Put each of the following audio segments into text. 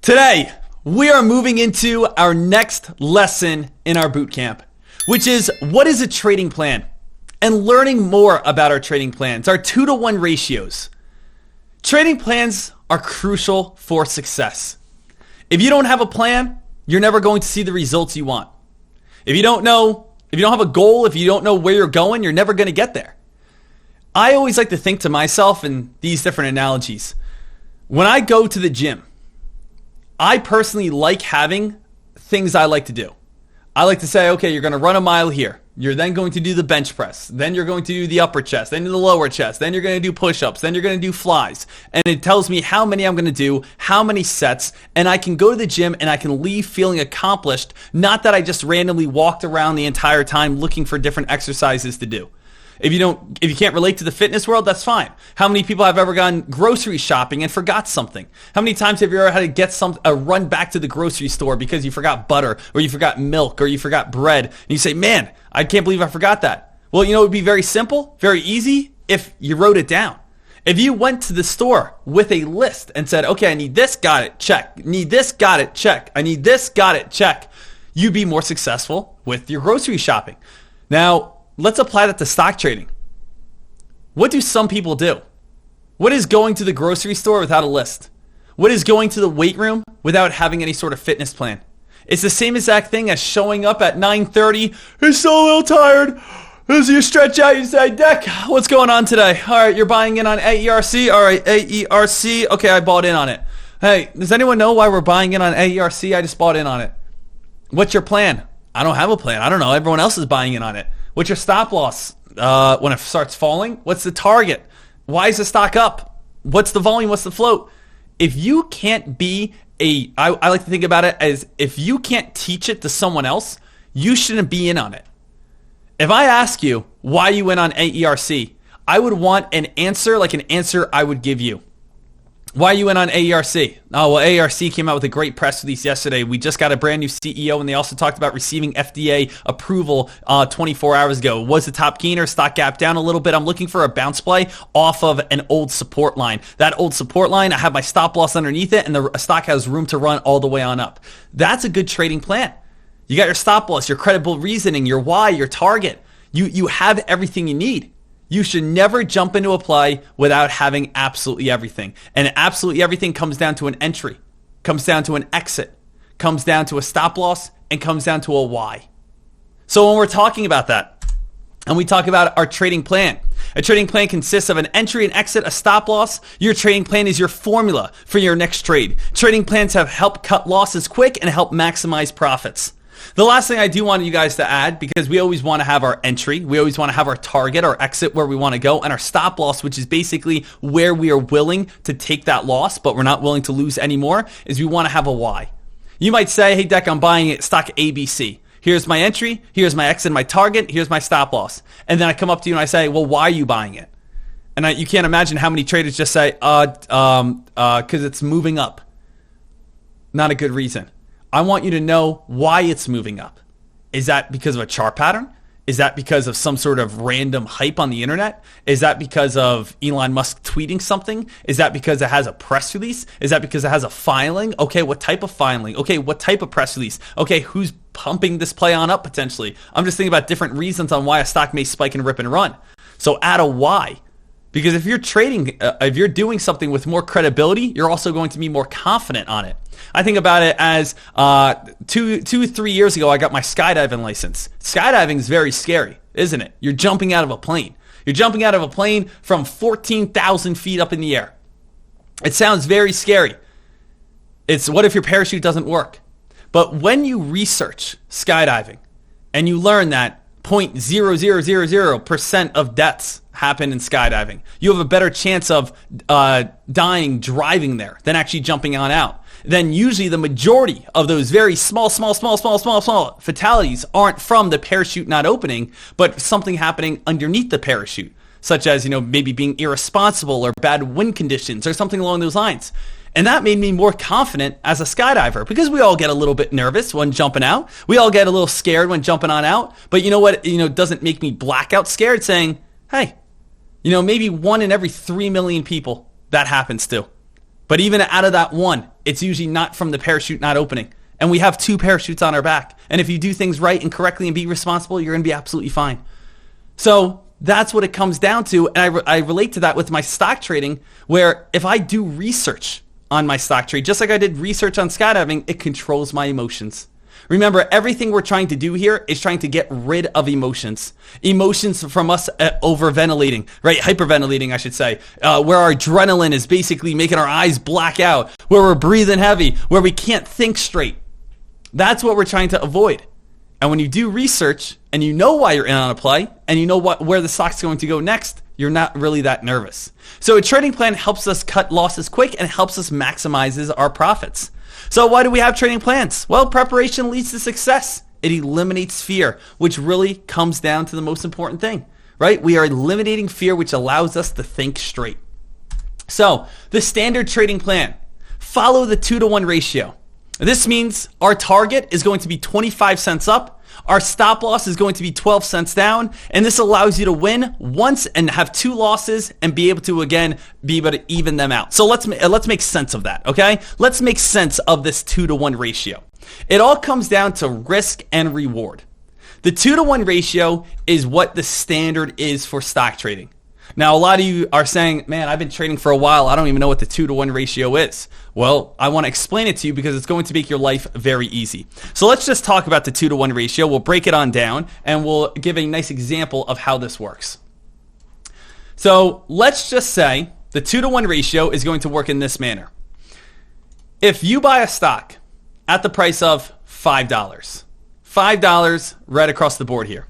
Today, we are moving into our next lesson in our boot camp, which is what is a trading plan and learning more about our trading plans, our 2-to-1 ratios. Trading plans are crucial for success. If you don't have a plan, you're never going to see the results you want. If you don't have a goal, if you don't know where you're going, you're never going to get there. I always like to think to myself in these different analogies. When I go to the gym, I personally like having things I like to do. I like to say, okay, you're going to run a mile here. You're then going to do the bench press. Then you're going to do the upper chest. Then the lower chest. Then you're going to do push-ups. Then you're going to do flies. And it tells me how many I'm going to do, how many sets. And I can go to the gym and I can leave feeling accomplished. Not that I just randomly walked around the entire time looking for different exercises to do. If you can't relate to the fitness world, that's fine. How many people have ever gone grocery shopping and forgot something? How many times have you ever had to get a run back to the grocery store because you forgot butter or you forgot milk or you forgot bread? And you say, man, I can't believe I forgot that. Well, it would be very simple, very easy if you wrote it down. If you went to the store with a list and said, okay, I need this, got it, check. Need this, got it, check. I need this, got it, check. You'd be more successful with your grocery shopping. Now, let's apply that to stock trading. What do some people do? What is going to the grocery store without a list? What is going to the weight room without having any sort of fitness plan? It's the same exact thing as showing up at 9:30. You're still a little tired. As you stretch out, you say, Deck, what's going on today? All right, you're buying in on AERC? All right, AERC. Okay, I bought in on it. Hey, does anyone know why we're buying in on AERC? I just bought in on it. What's your plan? I don't have a plan. I don't know. Everyone else is buying in on it. What's your stop loss when it starts falling? What's the target? Why is the stock up? What's the volume? What's the float? If you can't be I like to think about it as if you can't teach it to someone else, you shouldn't be in on it. If I ask you why you went on AERC, I would want an answer like an answer I would give you. Why you went on AERC? Oh, well, AERC came out with a great press release yesterday. We just got a brand new CEO, and they also talked about receiving FDA approval 24 hours ago. Was the top gainer? Stock gap down a little bit. I'm looking for a bounce play off of an old support line. That old support line, I have my stop loss underneath it, and the stock has room to run all the way on up. That's a good trading plan. You got your stop loss, your credible reasoning, your why, your target. You have everything you need. You should never jump into a play without having absolutely everything. And absolutely everything comes down to an entry, comes down to an exit, comes down to a stop loss, and comes down to a why. So when we're talking about that, and we talk about our trading plan, a trading plan consists of an entry, an exit, a stop loss. Your trading plan is your formula for your next trade. Trading plans have helped cut losses quick and help maximize profits. The last thing I do want you guys to add, because we always want to have our entry, we always want to have our target, our exit where we want to go, and our stop loss, which is basically where we are willing to take that loss, but we're not willing to lose anymore, is we want to have a why. You might say, hey, Deck, I'm buying stock ABC. Here's my entry, here's my exit, my target, here's my stop loss. And then I come up to you and I say, well, why are you buying it? And you can't imagine how many traders just say, because it's moving up. Not a good reason. I want you to know why it's moving up. Is that because of a chart pattern? Is that because of some sort of random hype on the internet? Is that because of Elon Musk tweeting something? Is that because it has a press release? Is that because it has a filing? Okay, what type of filing? Okay, what type of press release? Okay, who's pumping this play on up potentially? I'm just thinking about different reasons on why a stock may spike and rip and run. So add a why. Because if you're trading, if you're doing something with more credibility, you're also going to be more confident on it. I think about it as 3 years ago, I got my skydiving license. Skydiving is very scary, isn't it? You're jumping out of a plane. You're jumping out of a plane from 14,000 feet up in the air. It sounds very scary. It's what if your parachute doesn't work? But when you research skydiving and you learn that 0.0000% of deaths happen in skydiving, you have a better chance of dying driving there than actually jumping on out. Then usually the majority of those very small fatalities aren't from the parachute not opening, but something happening underneath the parachute, such as, maybe being irresponsible or bad wind conditions or something along those lines. And that made me more confident as a skydiver, because we all get a little bit nervous when jumping out. We all get a little scared when jumping on out. But you know what? Doesn't make me blackout scared, saying, hey, maybe 1 in every 3 million people that happens to. But even out of that one, It's usually not from the parachute not opening. And we have 2 parachutes on our back. And if you do things right and correctly and be responsible, you're going to be absolutely fine. So that's what it comes down to. And I relate to that with my stock trading, where if I do research on my stock trade, just like I did research on skydiving, it controls my emotions. Remember, everything we're trying to do here is trying to get rid of emotions. Emotions from us overventilating, right? Hyperventilating, I should say, where our adrenaline is basically making our eyes black out, where we're breathing heavy, where we can't think straight. That's what we're trying to avoid. And when you do research and you know why you're in on a play and you know where the stock's going to go next, you're not really that nervous. So a trading plan helps us cut losses quick and helps us maximize our profits. So why do we have trading plans? Well, preparation leads to success. It eliminates fear, which really comes down to the most important thing, right? We are eliminating fear, which allows us to think straight. So the standard trading plan, follow the 2-to-1 ratio. This means our target is going to be 25 cents up. Our stop loss is going to be 12 cents down. And this allows you to win once and have 2 losses and be able to, again, be able to even them out. So let's make sense of that, okay? Let's make sense of this 2-to-1 ratio. It all comes down to risk and reward. The 2-to-1 ratio is what the standard is for stock trading. Now, a lot of you are saying, man, I've been trading for a while. I don't even know what the 2-to-1 ratio is. Well, I want to explain it to you because it's going to make your life very easy. So let's just talk about the 2-to-1 ratio. We'll break it on down and we'll give a nice example of how this works. So let's just say the 2-to-1 ratio is going to work in this manner. If you buy a stock at the price of $5 right across the board here,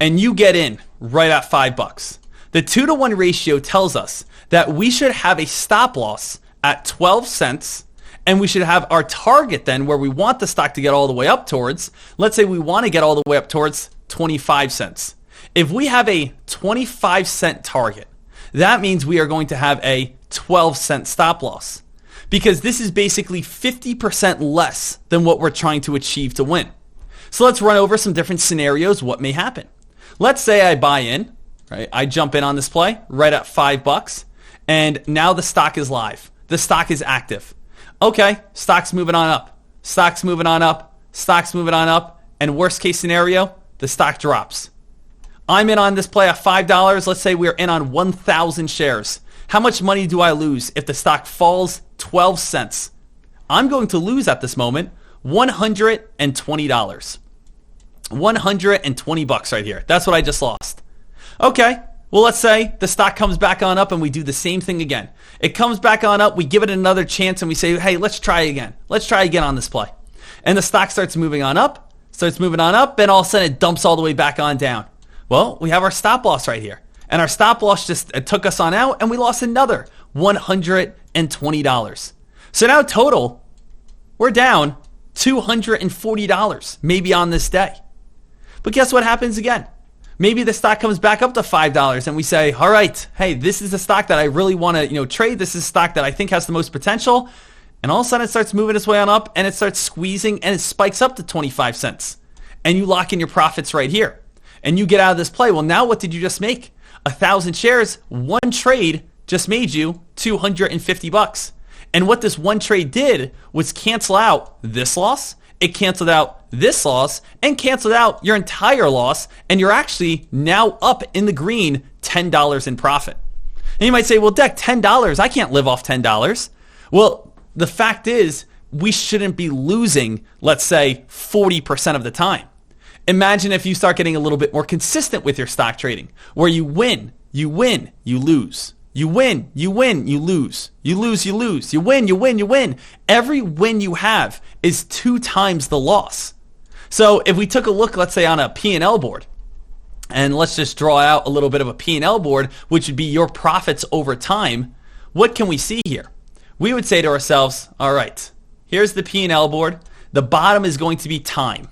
and you get in right at $5, the 2-to-1 ratio tells us that we should have a stop loss at 12 cents and we should have our target then where we want the stock to get all the way up towards, let's say we want to get all the way up towards 25 cents. If we have a 25 cent target, that means we are going to have a 12 cent stop loss because this is basically 50% less than what we're trying to achieve to win. So let's run over some different scenarios, what may happen. Let's say I buy in. Right, I jump in on this play right at $5, and now the stock is live. The stock is active. Okay, stock's moving on up. Stock's moving on up. Stock's moving on up. And worst case scenario, the stock drops. I'm in on this play at $5. Let's say we're in on 1,000 shares. How much money do I lose if the stock falls 12 cents? I'm going to lose at this moment $120. $120 right here. That's what I just lost. Okay, well, let's say the stock comes back on up and we do the same thing again. It comes back on up, we give it another chance and we say, hey, let's try again. Let's try again on this play. And the stock starts moving on up, and all of a sudden it dumps all the way back on down. Well, we have our stop loss right here. And our stop loss just took us on out and we lost another $120. So now total, we're down $240 maybe on this day. But guess what happens again? Maybe the stock comes back up to $5 and we say, all right, hey, this is the stock that I really want to trade. This is stock that I think has the most potential. And all of a sudden it starts moving its way on up and it starts squeezing and it spikes up to 25 cents. And you lock in your profits right here. And you get out of this play. Well, now what did you just make? 1,000 shares, one trade just made you $250. And what this one trade did was cancel out this loss. It canceled out this loss and canceled out your entire loss. And you're actually now up in the green $10 in profit. And you might say, well, Deck, $10, I can't live off $10. Well, the fact is we shouldn't be losing, let's say, 40% of the time. Imagine if you start getting a little bit more consistent with your stock trading, where you win, you lose. You win, you lose. You lose, you lose. You win, you win. Every win you have is 2 times the loss. So if we took a look, let's say, on a P&L board, and let's just draw out a little bit of a P&L board, which would be your profits over time, what can we see here? We would say to ourselves, all right, here's the P&L board. The bottom is going to be time.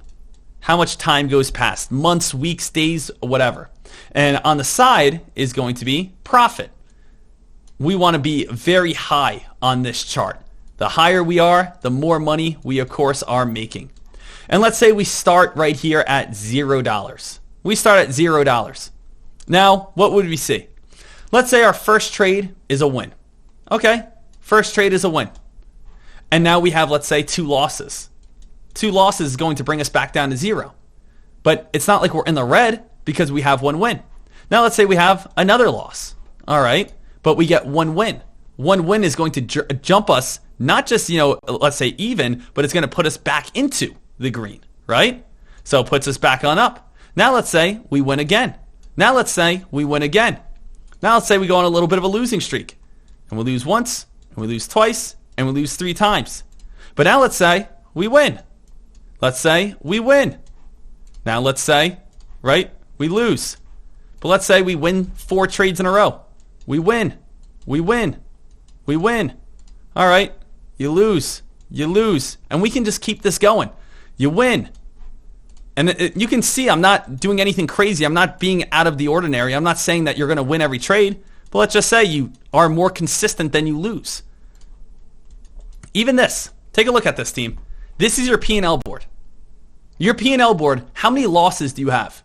How much time goes past? Months, weeks, days, whatever. And on the side is going to be profit. We want to be very high on this chart. The higher we are, the more money we, of course, are making. And let's say we start right here at $0. We start at $0. Now, what would we see? Let's say our first trade is a win. Okay, first trade is a win. And now we have, let's say, 2 losses. 2 losses is going to bring us back down to 0. But it's not like we're in the red because we have 1 win. Now let's say we have another loss. All right. But we get 1 win. 1 win is going to jump us, not just, let's say even, but it's going to put us back into the green, right? So it puts us back on up. Now let's say we win again. Now let's say we win again. Now let's say we go on a little bit of a losing streak. And we lose once, and we lose twice, and we lose 3 times. But now let's say we win. Let's say we win. Now let's say, right, we lose. But let's say we win 4 trades in a row. We win. We win. We win. All right, you lose. You lose. And we can just keep this going. You win. And you can see I'm not doing anything crazy. I'm not being out of the ordinary. I'm not saying that you're going to win every trade. But let's just say you are more consistent than you lose. Even this. Take a look at this, team. This is your P&L board. Your P&L board, how many losses do you have?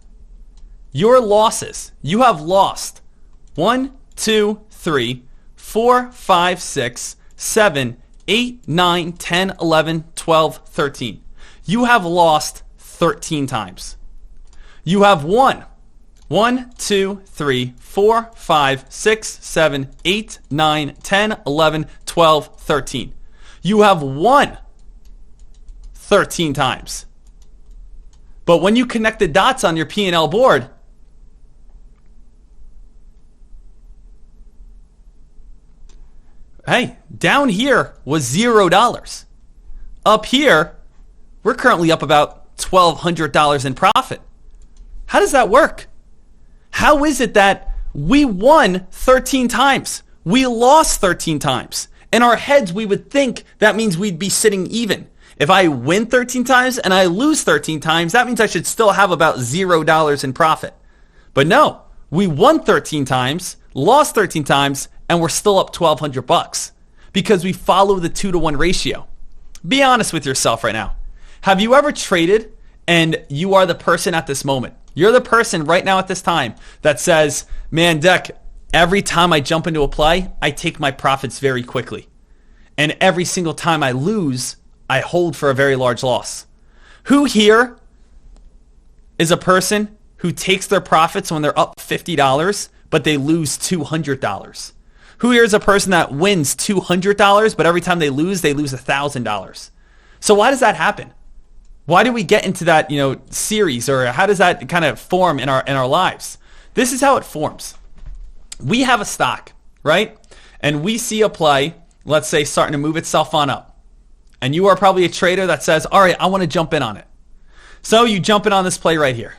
Your losses. You have lost 1, 2, 3, 4, 5, 6, 7, 8, 9, 10, 11, 12, 13. You have lost 13 times. You have won 1, 2, 3, 4, 5, 6, 7, 8, 9, 10, 11, 12, 13. You have won 13 times. But when you connect the dots on your P&L board, hey, down here was $0. Up here, we're currently up about $1,200 in profit. How does that work? How is it that we won 13 times? We lost 13 times. In our heads, we would think that means we'd be sitting even. If I win 13 times and I lose 13 times, that means I should still have about $0 in profit. But no, we won 13 times, lost 13 times, and we're still up $1,200 because we follow the 2-to-1 ratio. Be honest with yourself right now. Have you ever traded and you are the person at this moment? You're the person right now at this time that says, man, Deck, every time I jump into a play, I take my profits very quickly. And every single time I lose, I hold for a very large loss. Who here is a person who takes their profits when they're up $50, but they lose $200? Who here is a person that wins $200, but every time they lose $1,000? So why does that happen? Why do we get into that, series, or how does that kind of form in our lives? This is how it forms. We have a stock, right? And we see a play, let's say, starting to move itself on up. And you are probably a trader that says, all right, I want to jump in on it. So you jump in on this play right here.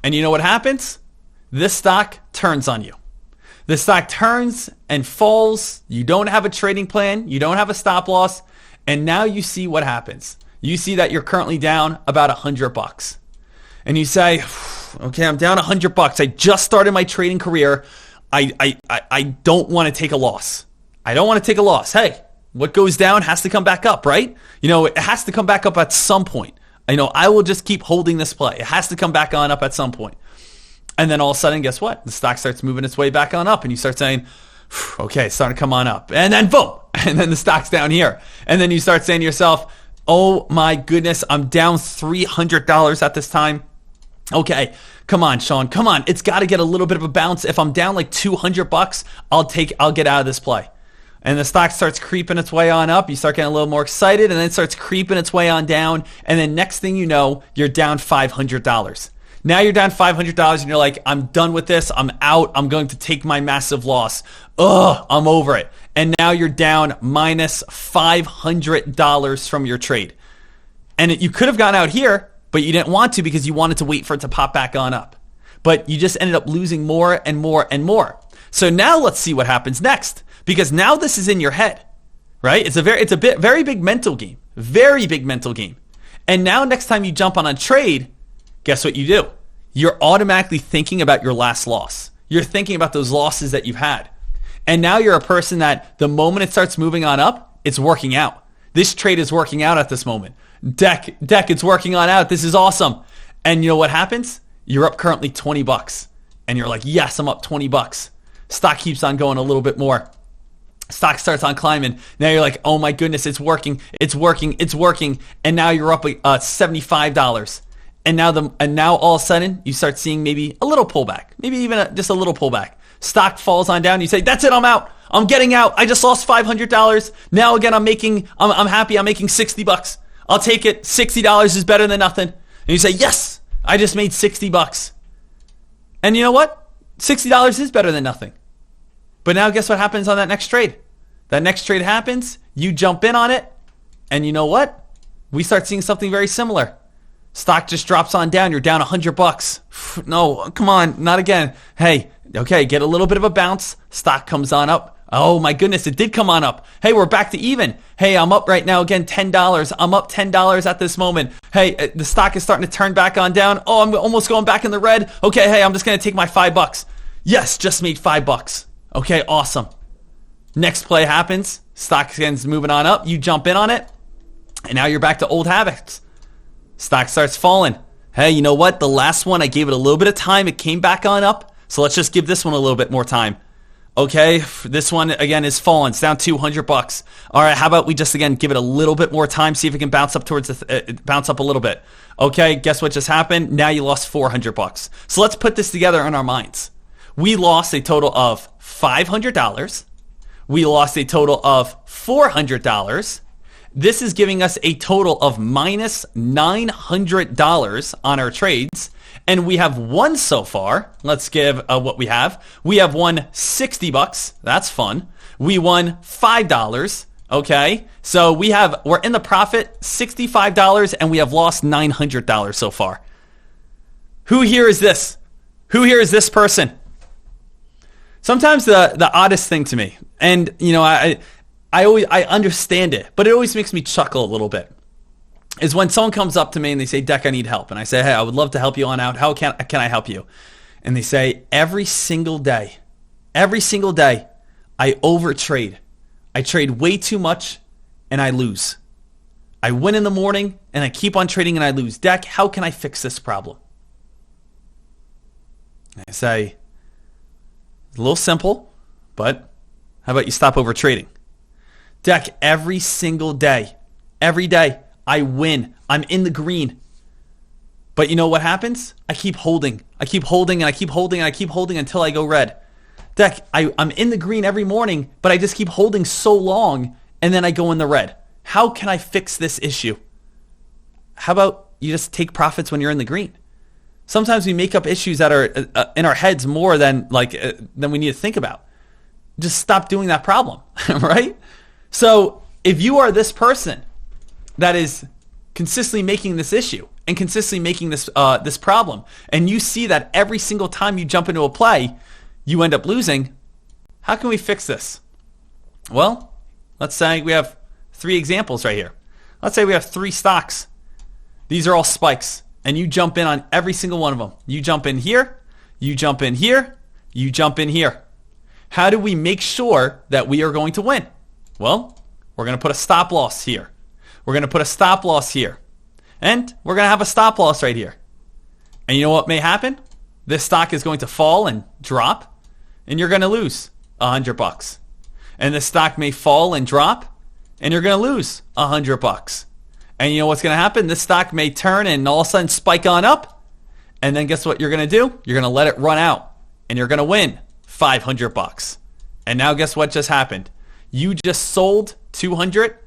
And you know what happens? This stock turns on you. The stock turns and falls. You don't have a trading plan. You don't have a stop loss. And now you see what happens. You see that you're currently down about $100. And you say, okay, I'm down $100. I just started my trading career. I don't want to take a loss. I don't want to take a loss. Hey, what goes down has to come back up, right? It has to come back up at some point. I will just keep holding this play. It has to come back on up at some point. And then all of a sudden, guess what? The stock starts moving its way back on up, and you start saying, okay, it's starting to come on up. And then boom, and then the stock's down here. And then you start saying to yourself, oh my goodness, I'm down $300 at this time. Okay, come on, Sean, come on. It's got to get a little bit of a bounce. If I'm down like $200, I'll get out of this play. And the stock starts creeping its way on up. You start getting a little more excited, and then it starts creeping its way on down. And then next thing you know, you're down $500. Now you're down $500, and you're like, I'm done with this. I'm out. I'm going to take my massive loss. Ugh, I'm over it. And now you're down minus $500 from your trade. And you could have gone out here, but you didn't want to because you wanted to wait for it to pop back on up. But you just ended up losing more and more and more. So now let's see what happens next. Because now this is in your head, right? It's a very big mental game. Very big mental game. And now next time you jump on a trade, guess what you do? You're automatically thinking about your last loss. You're thinking about those losses that you've had. And now you're a person that the moment it starts moving on up, it's working out. This trade is working out at this moment. Deck, it's working on out. This is awesome. And you know what happens? You're up currently $20. And you're like, yes, I'm up $20. Stock keeps on going a little bit more. Stock starts on climbing. Now you're like, oh my goodness, it's working, it's working, it's working. And now you're up $75. And now all of a sudden you start seeing maybe a little pullback, maybe even just a little pullback. Stock falls on down. You say, that's it, I'm out. I'm getting out. I just lost $500. Now again, I'm happy. I'm making $60. I'll take it. $60 is better than nothing. And you say, yes, I just made $60. And you know what? $60 is better than nothing. But now guess what happens on that next trade? That next trade happens, you jump in on it, and you know what? We start seeing something very similar. Stock just drops on down, you're down $100. No, come on, not again. Hey, okay, get a little bit of a bounce. Stock comes on up. Oh my goodness, it did come on up. Hey, we're back to even. Hey, I'm up right now again, $10. I'm up $10 at this moment. Hey, the stock is starting to turn back on down. Oh, I'm almost going back in the red. Okay, hey, I'm just going to take my $5. Yes, just made $5. Okay, awesome. Next play happens. Stock again's moving on up. You jump in on it. And now you're back to old habits. Stock starts falling. Hey, you know what? The last one, I gave it a little bit of time. It came back on up. So let's just give this one a little bit more time. Okay, this one again is falling. It's down $200. All right, how about we just again give it a little bit more time, see if it can bounce up bounce up a little bit. Okay, guess what just happened? Now you lost $400. So let's put this together in our minds. We lost a total of $500. We lost a total of $400. This is giving us a total of minus $900 on our trades. And we have won so far. Let's give what we have. We have won $60. That's fun. We won $5. Okay. So we're in the profit $65 and we have lost $900 so far. Who here is this? Who here is this person? Sometimes the oddest thing to me, and you know, I understand it, but it always makes me chuckle a little bit, is when someone comes up to me and they say, Deck, I need help. And I say, hey, I would love to help you on out. How can I help you? And they say, every single day, I overtrade. I trade way too much and I lose. I win in the morning and I keep on trading and I lose. Deck, how can I fix this problem? And I say, it's a little simple, but how about you stop over trading? Deck, every single day, every day, I win. I'm in the green. But you know what happens? I keep holding. I keep holding and I keep holding and I keep holding until I go red. Deck, I'm in the green every morning, but I just keep holding so long and then I go in the red. How can I fix this issue? How about you just take profits when you're in the green? Sometimes we make up issues that are in our heads more than we need to think about. Just stop doing that problem, right? So if you are this person that is consistently making this issue and consistently making this this problem, and you see that every single time you jump into a play, you end up losing, how can we fix this? Well, let's say we have 3 examples right here. Let's say we have 3 stocks. These are all spikes. And you jump in on every single one of them. You jump in here, you jump in here, you jump in here. How do we make sure that we are going to win? Well, we're going to put a stop loss here. We're going to put a stop loss here. And we're going to have a stop loss right here. And you know what may happen? This stock is going to fall and drop, and you're going to lose $100. And the stock may fall and drop, and you're going to lose $100. And you know what's going to happen? This stock may turn and all of a sudden spike on up. And then guess what you're going to do? You're going to let it run out. And you're going to win $500. And now guess what just happened? You just sold $200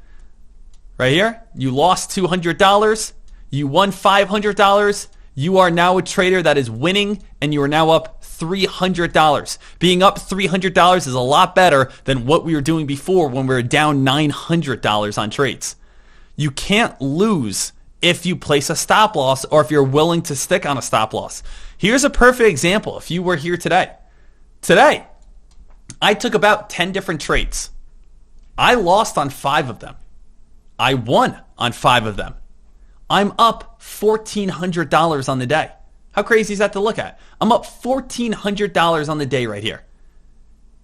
right here. You lost $200. You won $500. You are now a trader that is winning, and you are now up $300. Being up $300 is a lot better than what we were doing before when we were down $900 on trades. You can't lose if you place a stop loss or if you're willing to stick on a stop loss. Here's a perfect example. If you were here today, I took about 10 different trades. I lost on 5 of them. I won on 5 of them. I'm up $1,400 on the day. How crazy is that to look at? I'm up $1,400 on the day right here.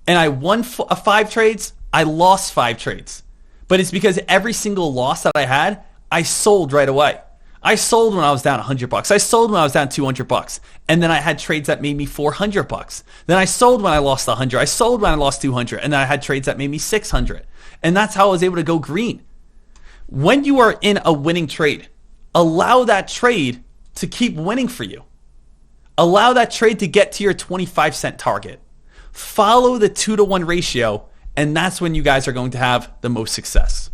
And I won 5 trades. I lost 5 trades. But it's because every single loss that I had, I sold right away. I sold when I was down $100. I sold when I was down $200. And then I had trades that made me $400. Then I sold when I lost $100. I sold when I lost $200. And then I had trades that made me $600. And that's how I was able to go green. When you are in a winning trade, allow that trade to keep winning for you. Allow that trade to get to your 25-cent target. Follow the 2-to-1 ratio, and that's when you guys are going to have the most success.